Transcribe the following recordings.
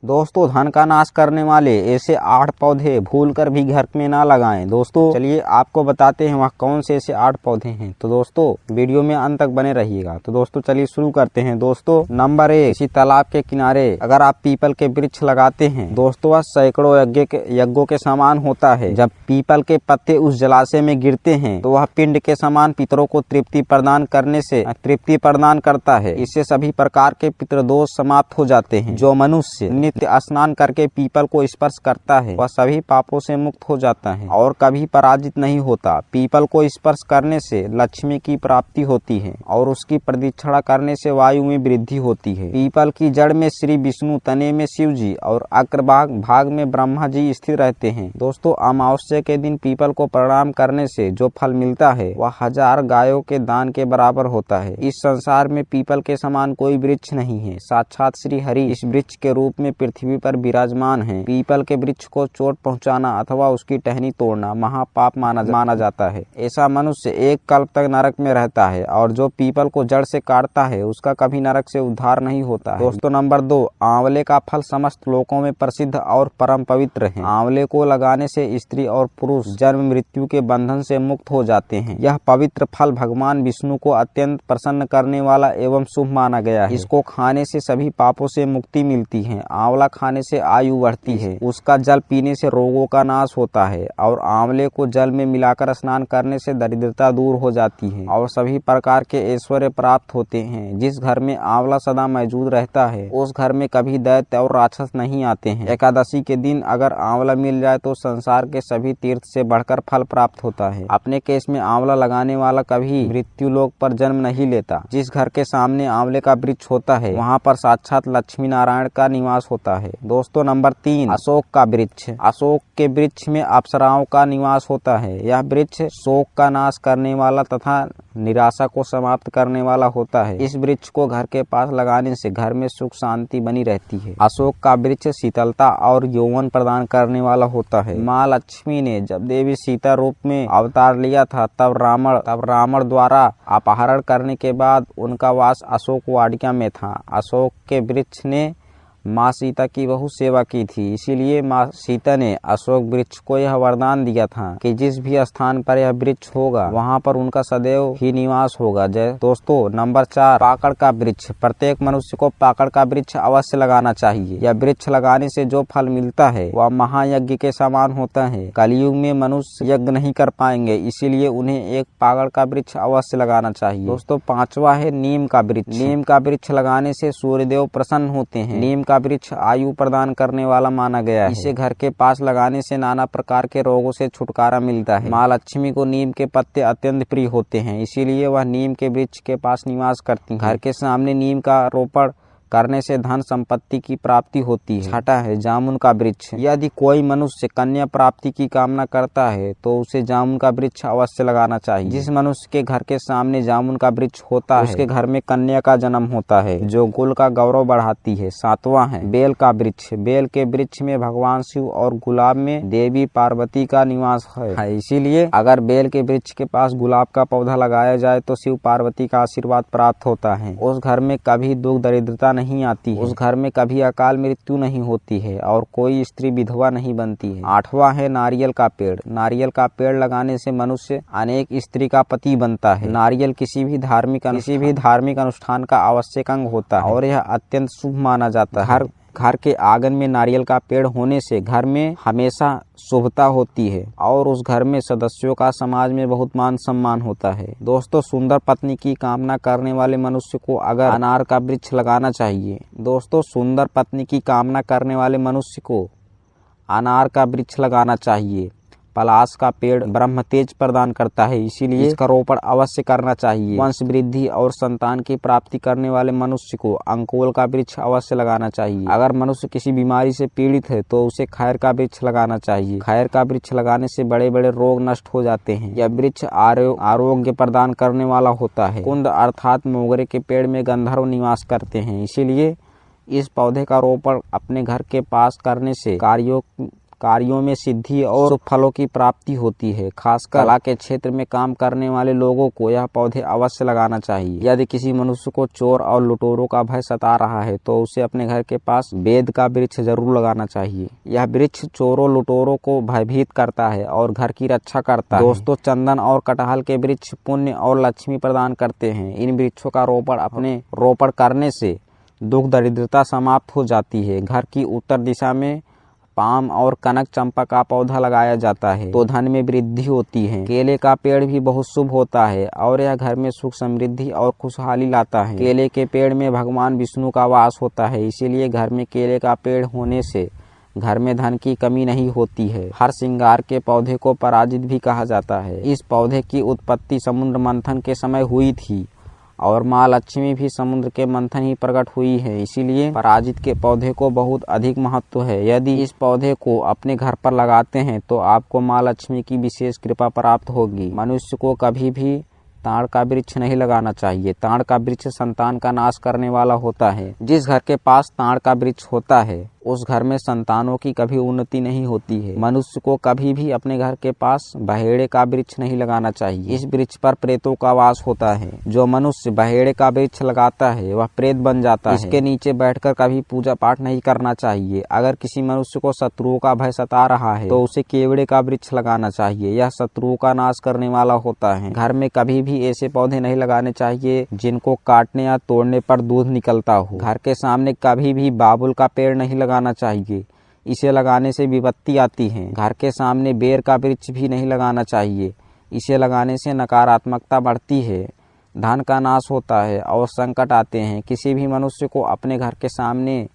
दोस्तों, धन का नाश करने वाले ऐसे 8 पौधे भूलकर भी घर में ना लगाएं। दोस्तों चलिए आपको बताते हैं वह कौन से ऐसे 8 पौधे हैं। तो दोस्तों वीडियो में अंत तक बने रहिएगा। तो दोस्तों चलिए शुरू करते हैं। दोस्तों नंबर 1, किसी तालाब के किनारे अगर आप पीपल के वृक्ष लगाते हैं दोस्तों, वह सैकड़ों यज्ञों के समान होता है। जब पीपल के पत्ते उस जलाशय में गिरते हैं तो वह पिंड के समान पितरों को तृप्ति प्रदान करता है। इससे सभी प्रकार के पितृदोष समाप्त हो जाते हैं। जो मनुष्य नित्य स्नान करके पीपल को स्पर्श करता है वह सभी पापों से मुक्त हो जाता है और कभी पराजित नहीं होता। पीपल को स्पर्श करने से लक्ष्मी की प्राप्ति होती है और उसकी प्रदक्षिणा करने से वायु में वृद्धि होती है। पीपल की जड़ में श्री विष्णु, तने में शिव जी और अग्रभाग में ब्रह्मा जी स्थित रहते हैं। दोस्तों अमावस्या के दिन पीपल को प्रणाम करने से जो फल मिलता है वह 1000 गायों के दान के बराबर होता है। इस संसार में पीपल के समान कोई वृक्ष नहीं है। साक्षात श्री हरि इस वृक्ष के रूप में पृथ्वी पर विराजमान है। पीपल के वृक्ष को चोट पहुंचाना अथवा उसकी टहनी तोड़ना महापाप माना जाता है। ऐसा मनुष्य 1 कल्प तक नरक में रहता है और जो पीपल को जड़ से काटता है उसका कभी नरक से उद्धार नहीं होता है। दोस्तों नंबर 2, आंवले का फल समस्त लोकों में प्रसिद्ध और परम पवित्र है। आंवले को लगाने से स्त्री और पुरुष जन्म मृत्यु के बंधन से मुक्त हो जाते हैं। यह पवित्र फल भगवान विष्णु को अत्यंत प्रसन्न करने वाला एवं शुभ माना गया है। इसको खाने से सभी पापों से मुक्ति मिलती है। आंवला खाने से आयु बढ़ती है। उसका जल पीने से रोगों का नाश होता है और आंवले को जल में मिलाकर स्नान करने से दरिद्रता दूर हो जाती है और सभी प्रकार के ऐश्वर्य प्राप्त होते हैं। जिस घर में आंवला सदा मौजूद रहता है उस घर में कभी दैत्य और राक्षस नहीं आते हैं। एकादशी के दिन अगर आंवला मिल जाए तो संसार के सभी तीर्थ से बढ़कर फल प्राप्त होता है। अपने केस में आंवला लगाने वाला कभी मृत्यु लोक पर जन्म नहीं लेता। जिस घर के सामने आंवले का वृक्ष होता है वहाँ पर साक्षात लक्ष्मी नारायण का निवास होता है। दोस्तों नंबर 3, अशोक का वृक्ष। अशोक के वृक्ष में अप्सराओं का निवास होता है। यह वृक्ष शोक का नाश करने वाला तथा निराशा को समाप्त करने वाला होता है। इस वृक्ष को घर के पास लगाने से घर में सुख शांति बनी रहती है। अशोक का वृक्ष शीतलता और यौवन प्रदान करने वाला होता है। माँ लक्ष्मी ने जब देवी सीता रूप में अवतार लिया था तब रावण द्वारा अपहरण करने के बाद उनका वास अशोक वाटिका में था। अशोक के वृक्ष ने माँ सीता की बहुत सेवा की थी, इसीलिए माँ सीता ने अशोक वृक्ष को यह वरदान दिया था कि जिस भी स्थान पर यह वृक्ष होगा वहाँ पर उनका सदैव ही निवास होगा। जय दोस्तों नंबर 4, पाकड़ का वृक्ष। प्रत्येक मनुष्य को पाकड़ का वृक्ष अवश्य लगाना चाहिए। यह वृक्ष लगाने से जो फल मिलता है वह महायज्ञ के समान होता है। कलयुग में मनुष्य यज्ञ नहीं कर पाएंगे, इसीलिए उन्हें एक पाकड़ का वृक्ष अवश्य लगाना चाहिए। दोस्तों 5वां है नीम का वृक्ष। नीम का वृक्ष लगाने से सूर्यदेव प्रसन्न होते हैं। नीम का वृक्ष आयु प्रदान करने वाला माना गया है। इसे घर के पास लगाने से नाना प्रकार के रोगों से छुटकारा मिलता है। माँ लक्ष्मी को नीम के पत्ते अत्यंत प्रिय होते हैं, इसीलिए वह नीम के वृक्ष के पास निवास करती हैं। घर के सामने नीम का रोपण करने से धन संपत्ति की प्राप्ति होती है। 6वां है जामुन का वृक्ष। यदि कोई मनुष्य कन्या प्राप्ति की कामना करता है तो उसे जामुन का वृक्ष अवश्य लगाना चाहिए। जिस मनुष्य के घर के सामने जामुन का वृक्ष होता है उसके घर में कन्या का जन्म होता है जो कुल का गौरव बढ़ाती है। 7वां है बेल का वृक्ष। बेल के वृक्ष में भगवान शिव और गुलाब में देवी पार्वती का निवास है, इसीलिए अगर बेल के वृक्ष के पास गुलाब का पौधा लगाया जाए तो शिव पार्वती का आशीर्वाद प्राप्त होता है। उस घर में कभी दुख दरिद्रता नहीं आती है। उस घर में कभी अकाल मृत्यु नहीं होती है और कोई स्त्री विधवा नहीं बनती है। 8वां है नारियल का पेड़। नारियल का पेड़ लगाने से मनुष्य अनेक स्त्री का पति बनता है। नारियल किसी भी धार्मिक अनुष्ठान का आवश्यक अंग होता है और यह अत्यंत शुभ माना जाता है। घर के आंगन में नारियल का पेड़ होने से घर में हमेशा शुभता होती है और उस घर में सदस्यों का समाज में बहुत मान सम्मान होता है। दोस्तों सुंदर पत्नी की कामना करने वाले मनुष्य को अगर अनार का वृक्ष लगाना चाहिए। दोस्तों सुंदर पत्नी की कामना करने वाले मनुष्य को अनार का वृक्ष लगाना चाहिए। पलाश का पेड़ ब्रह्म तेज प्रदान करता है, इसीलिए इसका रोपण अवश्य करना चाहिए। वंश वृद्धि और संतान की प्राप्ति करने वाले मनुष्य को अंकोल का वृक्ष अवश्य लगाना चाहिए। अगर मनुष्य किसी बीमारी से पीड़ित है तो उसे खैर का वृक्ष लगाना चाहिए। खैर का वृक्ष लगाने से बड़े बड़े रोग नष्ट हो जाते हैं। यह वृक्ष आरोग्य प्रदान करने वाला होता है। कुंद अर्थात मोगरे के पेड़ में गंधर्व निवास करते हैं, इसीलिए इस पौधे का रोपण अपने घर के पास करने से कार्यों कार्यों में सिद्धि और शुभ फलों की प्राप्ति होती है। खासकर कला के क्षेत्र में काम करने वाले लोगों को यह पौधे अवश्य लगाना चाहिए। यदि किसी मनुष्य को चोर और लुटेरों का भय सता रहा है तो उसे अपने घर के पास बेद का वृक्ष जरूर लगाना चाहिए। यह वृक्ष चोरों लुटेरों को भयभीत करता है और घर की रक्षा करता है। दोस्तों, चंदन और कटहल के वृक्ष पुण्य और लक्ष्मी प्रदान करते हैं। इन वृक्षों का रोपण करने से दुख दरिद्रता समाप्त हो जाती है। घर की उत्तर दिशा में पाम और कनक चंपा का पौधा लगाया जाता है तो धन में वृद्धि होती है। केले का पेड़ भी बहुत शुभ होता है और यह घर में सुख समृद्धि और खुशहाली लाता है। केले के पेड़ में भगवान विष्णु का वास होता है, इसीलिए घर में केले का पेड़ होने से घर में धन की कमी नहीं होती है। हर श्रृंगार के पौधे को पराजित भी कहा जाता है। इस पौधे की उत्पत्ति समुद्र मंथन के समय हुई थी और माँ लक्ष्मी भी समुद्र के मंथन ही प्रकट हुई है, इसीलिए पराजित के पौधे को बहुत अधिक महत्व है। यदि इस पौधे को अपने घर पर लगाते हैं तो आपको माँ लक्ष्मी की विशेष कृपा प्राप्त होगी। मनुष्य को कभी भी ताड़ का वृक्ष नहीं लगाना चाहिए। ताड़ का वृक्ष संतान का नाश करने वाला होता है। जिस घर के पास ताड़ का वृक्ष होता है उस घर में संतानों की कभी उन्नति नहीं होती है। मनुष्य को कभी भी अपने घर के पास बहेड़े का वृक्ष नहीं लगाना चाहिए। इस वृक्ष पर प्रेतों का वास होता है। जो मनुष्य बहेड़े का वृक्ष लगाता है वह प्रेत बन जाता है। इसके नीचे बैठकर कभी पूजा पाठ नहीं करना चाहिए। अगर किसी मनुष्य को शत्रुओं का भय सता रहा है तो उसे केवड़े का वृक्ष लगाना चाहिए। यह शत्रुओं का नाश करने वाला होता है। घर में कभी भी ऐसे पौधे नहीं लगाने चाहिए जिनको काटने या तोड़ने पर दूध निकलता हो। घर के सामने कभी भी बाबुल का पेड़ नहीं लगाना चाहिए, इसे लगाने से विपत्ति आती है। घर के सामने बेर का वृक्ष भी नहीं लगाना चाहिए, इसे लगाने से नकारात्मकता बढ़ती है, धन का नाश होता है और संकट आते हैं। किसी भी मनुष्य को अपने घर के सामने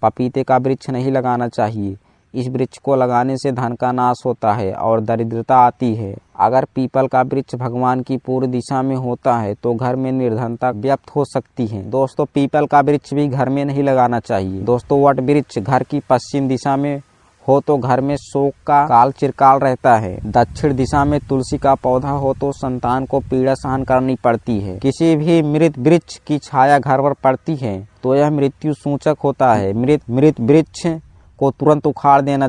पपीते का वृक्ष नहीं लगाना चाहिए। इस वृक्ष को लगाने से धन का नाश होता है और दरिद्रता आती है। अगर पीपल का वृक्ष भगवान की पूर्व दिशा में होता है तो घर में निर्धनता व्याप्त हो सकती है। दोस्तों, पीपल का वृक्ष भी घर में नहीं लगाना चाहिए। दोस्तों, वट वृक्ष घर की पश्चिम दिशा में हो तो घर में शोक का काल चिरकाल रहता है। दक्षिण दिशा में तुलसी का पौधा हो तो संतान को पीड़ा सहन करनी पड़ती है। किसी भी मृत वृक्ष की छाया घर पर पड़ती है तो यह मृत्यु सूचक होता है। मृत वृक्ष को तुरंत उखाड़ देना